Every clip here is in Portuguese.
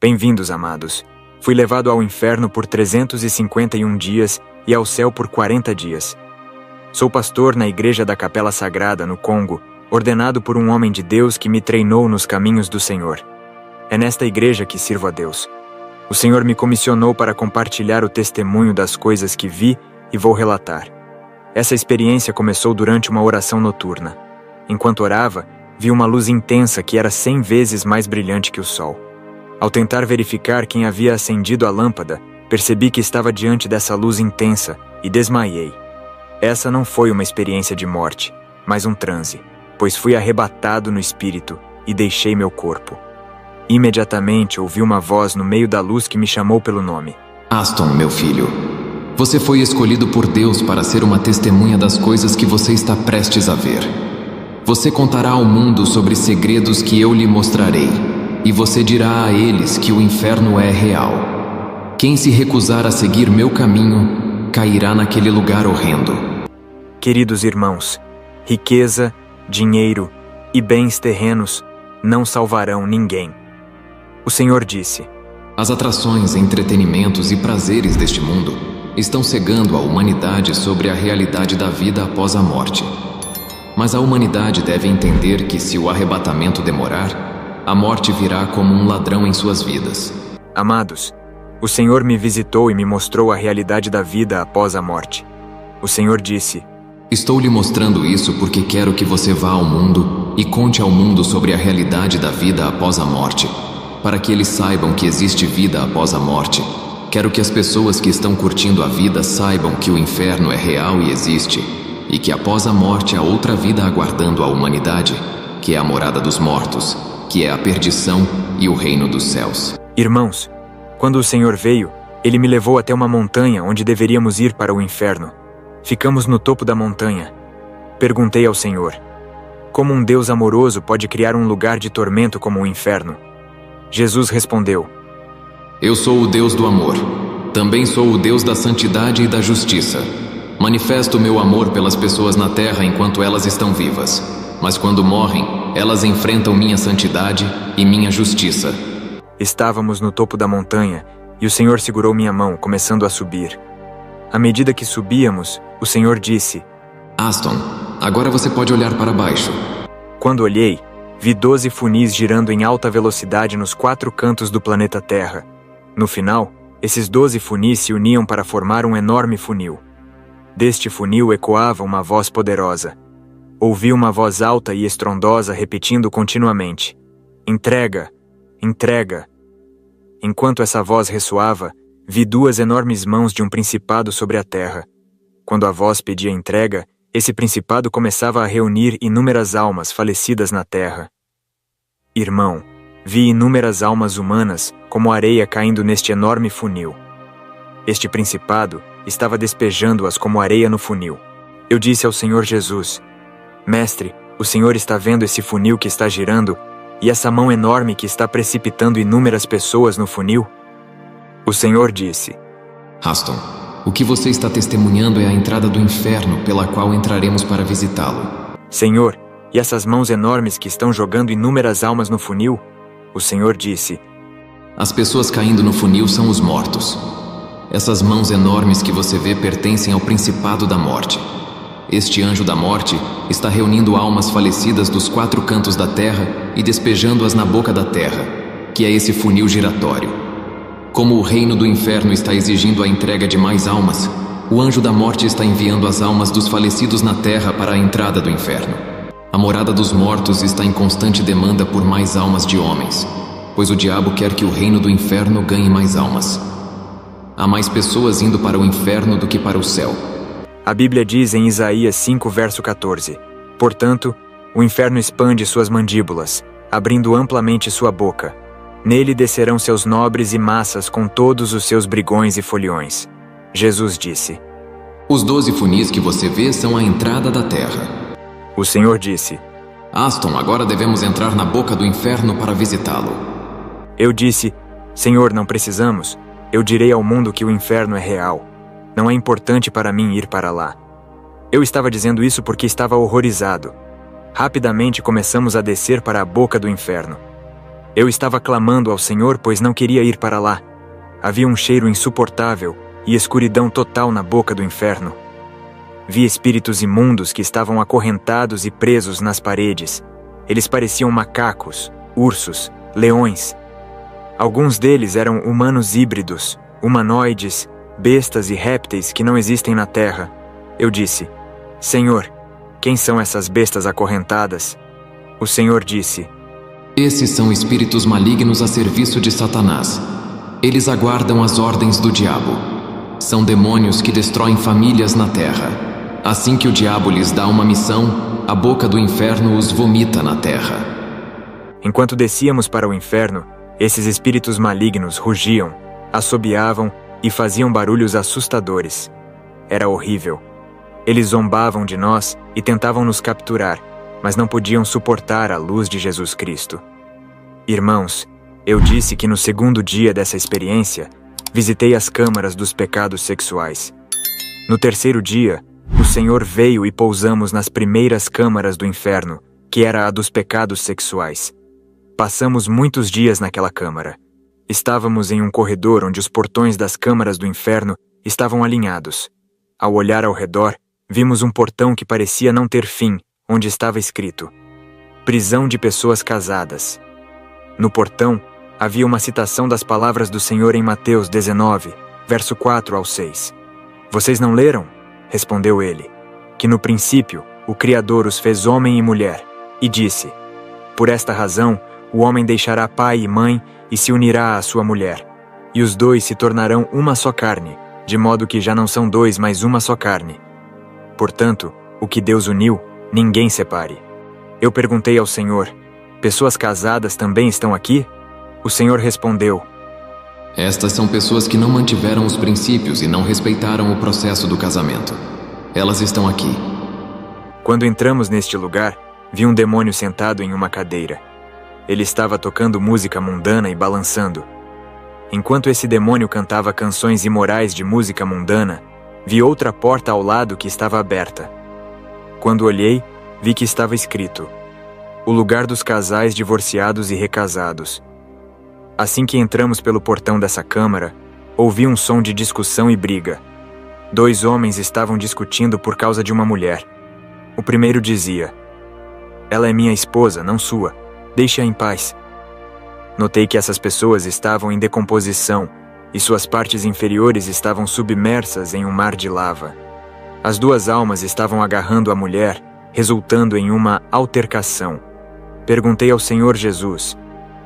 Bem-vindos, amados. Fui levado ao inferno por 351 dias e ao céu por 40 dias. Sou pastor na Igreja da Capela Sagrada, no Congo, ordenado por um homem de Deus que me treinou nos caminhos do Senhor. É nesta igreja que sirvo a Deus. O Senhor me comissionou para compartilhar o testemunho das coisas que vi e vou relatar. Essa experiência começou durante uma oração noturna. Enquanto orava, vi uma luz intensa que era 100 vezes mais brilhante que o sol. Ao tentar verificar quem havia acendido a lâmpada, percebi que estava diante dessa luz intensa e desmaiei. Essa não foi uma experiência de morte, mas um transe, pois fui arrebatado no espírito e deixei meu corpo. Imediatamente ouvi uma voz no meio da luz que me chamou pelo nome. Aston, meu filho, você foi escolhido por Deus para ser uma testemunha das coisas que você está prestes a ver. Você contará ao mundo sobre segredos que eu lhe mostrarei, e você dirá a eles que o inferno é real. Quem se recusar a seguir meu caminho, cairá naquele lugar horrendo. Queridos irmãos, riqueza, dinheiro e bens terrenos não salvarão ninguém. O Senhor disse: As atrações, entretenimentos e prazeres deste mundo estão cegando a humanidade sobre a realidade da vida após a morte. Mas a humanidade deve entender que se o arrebatamento demorar, a morte virá como um ladrão em suas vidas. Amados, o Senhor me visitou e me mostrou a realidade da vida após a morte. O Senhor disse: Estou lhe mostrando isso porque quero que você vá ao mundo e conte ao mundo sobre a realidade da vida após a morte, para que eles saibam que existe vida após a morte. Quero que as pessoas que estão curtindo a vida saibam que o inferno é real e existe, e que após a morte há outra vida aguardando a humanidade, que é a morada dos mortos, que é a perdição e o reino dos céus. Irmãos, quando o Senhor veio, Ele me levou até uma montanha onde deveríamos ir para o inferno. Ficamos no topo da montanha. Perguntei ao Senhor: como um Deus amoroso pode criar um lugar de tormento como o inferno? Jesus respondeu: Eu sou o Deus do amor. Também sou o Deus da santidade e da justiça. Manifesto meu amor pelas pessoas na terra enquanto elas estão vivas. Mas quando morrem, elas enfrentam minha santidade e minha justiça. Estávamos no topo da montanha e o Senhor segurou minha mão, começando a subir. À medida que subíamos, o Senhor disse: Aston, agora você pode olhar para baixo. Quando olhei, vi 12 funis girando em alta velocidade nos 4 cantos do planeta Terra. No final, esses 12 funis se uniam para formar um enorme funil. Deste funil ecoava uma voz poderosa. Ouvi uma voz alta e estrondosa repetindo continuamente: Entrega! Entrega! Enquanto essa voz ressoava, vi 2 enormes mãos de um principado sobre a terra. Quando a voz pedia entrega, esse principado começava a reunir inúmeras almas falecidas na terra. Irmão, vi inúmeras almas humanas como areia caindo neste enorme funil. Este principado estava despejando-as como areia no funil. Eu disse ao Senhor Jesus: Mestre, o Senhor está vendo esse funil que está girando e essa mão enorme que está precipitando inúmeras pessoas no funil? O Senhor disse: Aston, o que você está testemunhando é a entrada do inferno pela qual entraremos para visitá-lo. Senhor, e essas mãos enormes que estão jogando inúmeras almas no funil? O Senhor disse: As pessoas caindo no funil são os mortos. Essas mãos enormes que você vê pertencem ao principado da morte. Este anjo da morte está reunindo almas falecidas dos 4 cantos da terra e despejando-as na boca da terra, que é esse funil giratório. Como o reino do inferno está exigindo a entrega de mais almas, o anjo da morte está enviando as almas dos falecidos na terra para a entrada do inferno. A morada dos mortos está em constante demanda por mais almas de homens, pois o diabo quer que o reino do inferno ganhe mais almas. Há mais pessoas indo para o inferno do que para o céu. A Bíblia diz em Isaías 5, verso 14: Portanto, o inferno expande suas mandíbulas, abrindo amplamente sua boca. Nele descerão seus nobres e massas com todos os seus brigões e foliões. Jesus disse: Os 12 funis que você vê são a entrada da terra. O Senhor disse: Aston, agora devemos entrar na boca do inferno para visitá-lo. Eu disse: Senhor, não precisamos. Eu direi ao mundo que o inferno é real. Não é importante para mim ir para lá. Eu estava dizendo isso porque estava horrorizado. Rapidamente começamos a descer para a boca do inferno. Eu estava clamando ao Senhor, pois não queria ir para lá. Havia um cheiro insuportável e escuridão total na boca do inferno. Vi espíritos imundos que estavam acorrentados e presos nas paredes. Eles pareciam macacos, ursos, leões. Alguns deles eram humanos híbridos, humanoides, bestas e répteis que não existem na terra. Eu disse: Senhor, quem são essas bestas acorrentadas? O Senhor disse: Esses são espíritos malignos a serviço de Satanás. Eles aguardam as ordens do diabo. São demônios que destroem famílias na terra. Assim que o diabo lhes dá uma missão, a boca do inferno os vomita na terra. Enquanto descíamos para o inferno, esses espíritos malignos rugiam, assobiavam e faziam barulhos assustadores. Era horrível. Eles zombavam de nós e tentavam nos capturar, mas não podiam suportar a luz de Jesus Cristo. Irmãos, eu disse que no segundo dia dessa experiência, visitei as câmaras dos pecados sexuais. No terceiro dia, o Senhor veio e pousamos nas primeiras câmaras do inferno, que era a dos pecados sexuais. Passamos muitos dias naquela câmara. Estávamos em um corredor onde os portões das câmaras do inferno estavam alinhados. Ao olhar ao redor, vimos um portão que parecia não ter fim, onde estava escrito: Prisão de pessoas casadas. No portão, havia uma citação das palavras do Senhor em Mateus 19, verso 4 ao 6. Vocês não leram? Respondeu ele, que no princípio o Criador os fez homem e mulher, e disse: Por esta razão, o homem deixará pai e mãe e se unirá à sua mulher, e os dois se tornarão uma só carne, de modo que já não são dois, mas uma só carne. Portanto, o que Deus uniu, ninguém separe. Eu perguntei ao Senhor: pessoas casadas também estão aqui? O Senhor respondeu: Estas são pessoas que não mantiveram os princípios e não respeitaram o processo do casamento. Elas estão aqui. Quando entramos neste lugar, vi um demônio sentado em uma cadeira. Ele estava tocando música mundana e balançando. Enquanto esse demônio cantava canções imorais de música mundana, vi outra porta ao lado que estava aberta. Quando olhei, vi que estava escrito: O lugar dos casais divorciados e recasados. Assim que entramos pelo portão dessa câmara, ouvi um som de discussão e briga. 2 homens estavam discutindo por causa de uma mulher. O primeiro dizia: Ela é minha esposa, não sua. Deixe-a em paz. Notei que essas pessoas estavam em decomposição e suas partes inferiores estavam submersas em um mar de lava. As 2 almas estavam agarrando a mulher, resultando em uma altercação. Perguntei ao Senhor Jesus: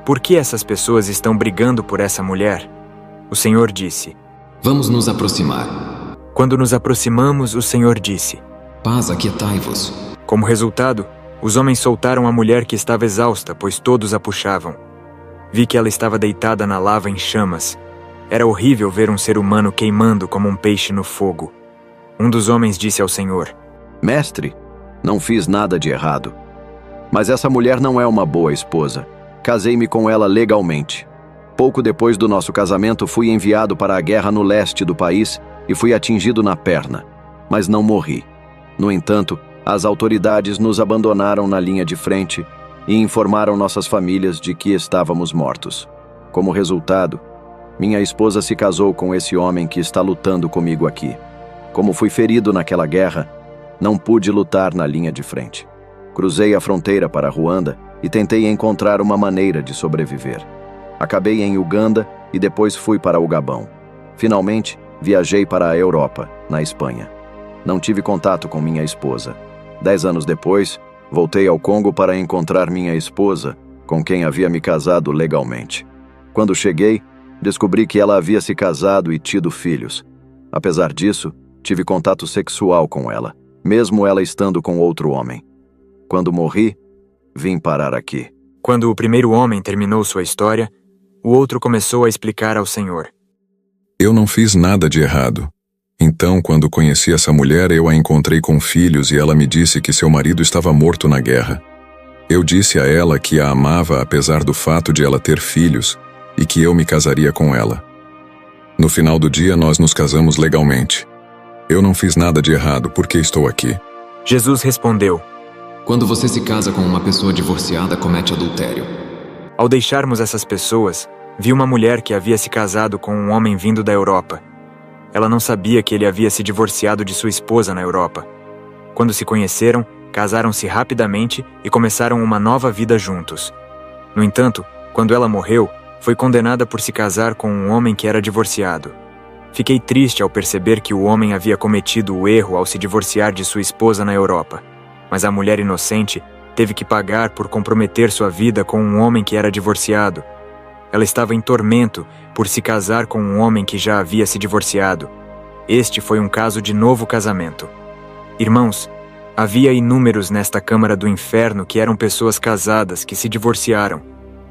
Por que essas pessoas estão brigando por essa mulher? O Senhor disse: Vamos nos aproximar. Quando nos aproximamos, o Senhor disse: Paz, aquietai-vos. Como resultado, os homens soltaram a mulher que estava exausta, pois todos a puxavam. Vi que ela estava deitada na lava em chamas. Era horrível ver um ser humano queimando como um peixe no fogo. Um dos homens disse ao Senhor: Mestre, não fiz nada de errado. Mas essa mulher não é uma boa esposa. Casei-me com ela legalmente. Pouco depois do nosso casamento, fui enviado para a guerra no leste do país e fui atingido na perna, mas não morri. No entanto, as autoridades nos abandonaram na linha de frente e informaram nossas famílias de que estávamos mortos. Como resultado, minha esposa se casou com esse homem que está lutando comigo aqui. Como fui ferido naquela guerra, não pude lutar na linha de frente. Cruzei a fronteira para Ruanda e tentei encontrar uma maneira de sobreviver. Acabei em Uganda e depois fui para o Gabão. Finalmente, viajei para a Europa, na Espanha. Não tive contato com minha esposa. 10 anos depois, voltei ao Congo para encontrar minha esposa, com quem havia me casado legalmente. Quando cheguei, descobri que ela havia se casado e tido filhos. Apesar disso, tive contato sexual com ela, mesmo ela estando com outro homem. Quando morri, vim parar aqui. Quando o primeiro homem terminou sua história, o outro começou a explicar ao Senhor: Eu não fiz nada de errado. Então, quando conheci essa mulher, eu a encontrei com filhos e ela me disse que seu marido estava morto na guerra. Eu disse a ela que a amava apesar do fato de ela ter filhos e que eu me casaria com ela. No final do dia, nós nos casamos legalmente. Eu não fiz nada de errado, porque estou aqui. Jesus respondeu: Quando você se casa com uma pessoa divorciada, comete adultério. Ao deixarmos essas pessoas, vi uma mulher que havia se casado com um homem vindo da Europa. Ela não sabia que ele havia se divorciado de sua esposa na Europa. Quando se conheceram, casaram-se rapidamente e começaram uma nova vida juntos. No entanto, quando ela morreu, foi condenada por se casar com um homem que era divorciado. Fiquei triste ao perceber que o homem havia cometido o erro ao se divorciar de sua esposa na Europa, mas a mulher inocente teve que pagar por comprometer sua vida com um homem que era divorciado. Ela estava em tormento por se casar com um homem que já havia se divorciado. Este foi um caso de novo casamento. Irmãos, havia inúmeros nesta câmara do inferno que eram pessoas casadas que se divorciaram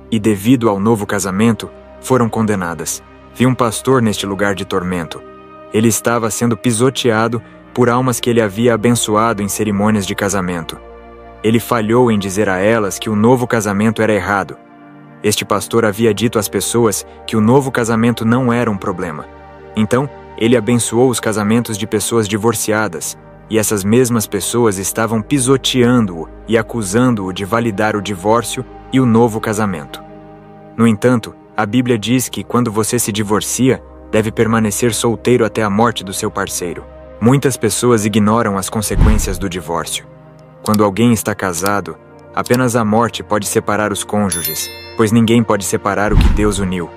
e, devido ao novo casamento, foram condenadas. Vi um pastor neste lugar de tormento. Ele estava sendo pisoteado por almas que ele havia abençoado em cerimônias de casamento. Ele falhou em dizer a elas que o novo casamento era errado. Este pastor havia dito às pessoas que o novo casamento não era um problema. Então, ele abençoou os casamentos de pessoas divorciadas, e essas mesmas pessoas estavam pisoteando-o e acusando-o de validar o divórcio e o novo casamento. No entanto, a Bíblia diz que quando você se divorcia, deve permanecer solteiro até a morte do seu parceiro. Muitas pessoas ignoram as consequências do divórcio. Quando alguém está casado, apenas a morte pode separar os cônjuges, pois ninguém pode separar o que Deus uniu.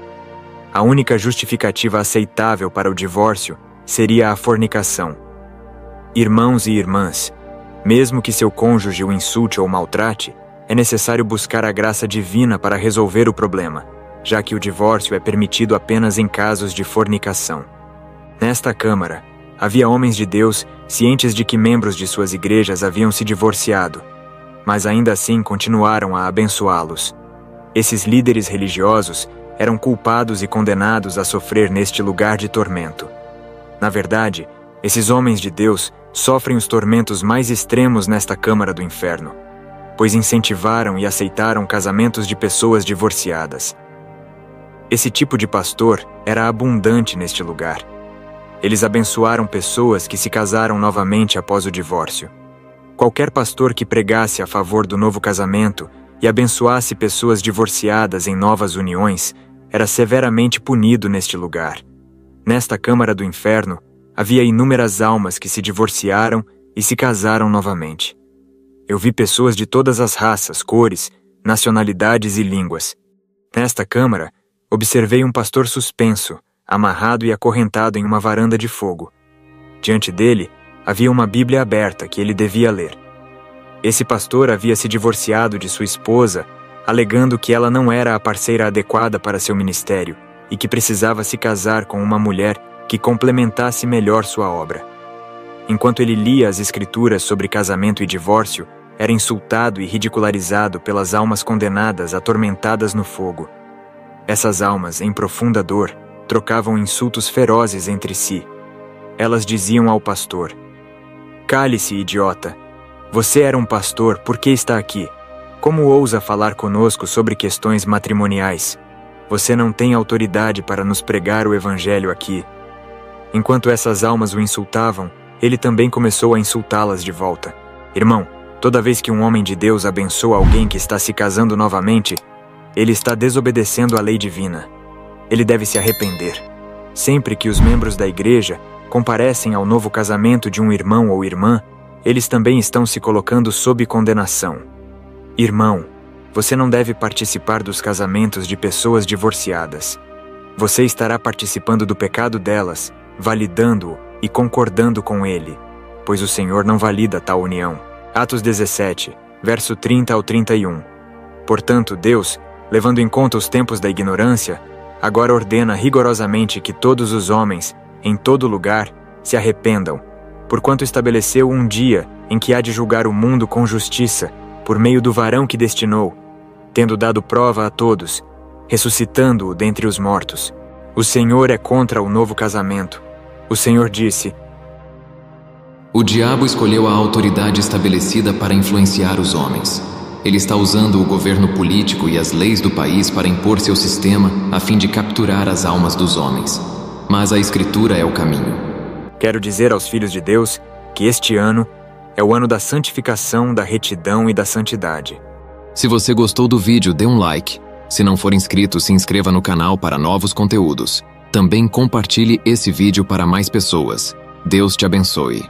A única justificativa aceitável para o divórcio seria a fornicação. Irmãos e irmãs, mesmo que seu cônjuge o insulte ou maltrate, é necessário buscar a graça divina para resolver o problema, já que o divórcio é permitido apenas em casos de fornicação. Nesta Câmara, havia homens de Deus cientes de que membros de suas igrejas haviam se divorciado, mas ainda assim continuaram a abençoá-los. Esses líderes religiosos eram culpados e condenados a sofrer neste lugar de tormento. Na verdade, esses homens de Deus sofrem os tormentos mais extremos nesta câmara do inferno, pois incentivaram e aceitaram casamentos de pessoas divorciadas. Esse tipo de pastor era abundante neste lugar. Eles abençoaram pessoas que se casaram novamente após o divórcio. Qualquer pastor que pregasse a favor do novo casamento e abençoasse pessoas divorciadas em novas uniões era severamente punido neste lugar. Nesta câmara do inferno, havia inúmeras almas que se divorciaram e se casaram novamente. Eu vi pessoas de todas as raças, cores, nacionalidades e línguas. Nesta câmara, observei um pastor suspenso, amarrado e acorrentado em uma varanda de fogo. Diante dele, havia uma Bíblia aberta que ele devia ler. Esse pastor havia se divorciado de sua esposa, alegando que ela não era a parceira adequada para seu ministério e que precisava se casar com uma mulher que complementasse melhor sua obra. Enquanto ele lia as escrituras sobre casamento e divórcio, era insultado e ridicularizado pelas almas condenadas atormentadas no fogo. Essas almas, em profunda dor, trocavam insultos ferozes entre si. Elas diziam ao pastor: "Cale-se, idiota! Você era um pastor, por que está aqui? Como ousa falar conosco sobre questões matrimoniais? Você não tem autoridade para nos pregar o evangelho aqui." Enquanto essas almas o insultavam, ele também começou a insultá-las de volta. Irmão, toda vez que um homem de Deus abençoa alguém que está se casando novamente, ele está desobedecendo à lei divina. Ele deve se arrepender. Sempre que os membros da igreja comparecem ao novo casamento de um irmão ou irmã, eles também estão se colocando sob condenação. Irmão, você não deve participar dos casamentos de pessoas divorciadas. Você estará participando do pecado delas, validando-o e concordando com ele, pois o Senhor não valida tal união. Atos 17, verso 30 ao 31. Portanto, Deus, levando em conta os tempos da ignorância, agora ordena rigorosamente que todos os homens, em todo lugar, se arrependam, porquanto estabeleceu um dia em que há de julgar o mundo com justiça, por meio do varão que destinou, tendo dado prova a todos, ressuscitando-o dentre os mortos. O Senhor é contra o novo casamento. O Senhor disse: O diabo escolheu a autoridade estabelecida para influenciar os homens. Ele está usando o governo político e as leis do país para impor seu sistema a fim de capturar as almas dos homens. Mas a Escritura é o caminho. Quero dizer aos filhos de Deus que este ano é o ano da santificação, da retidão e da santidade. Se você gostou do vídeo, dê um like. Se não for inscrito, se inscreva no canal para novos conteúdos. Também compartilhe esse vídeo para mais pessoas. Deus te abençoe.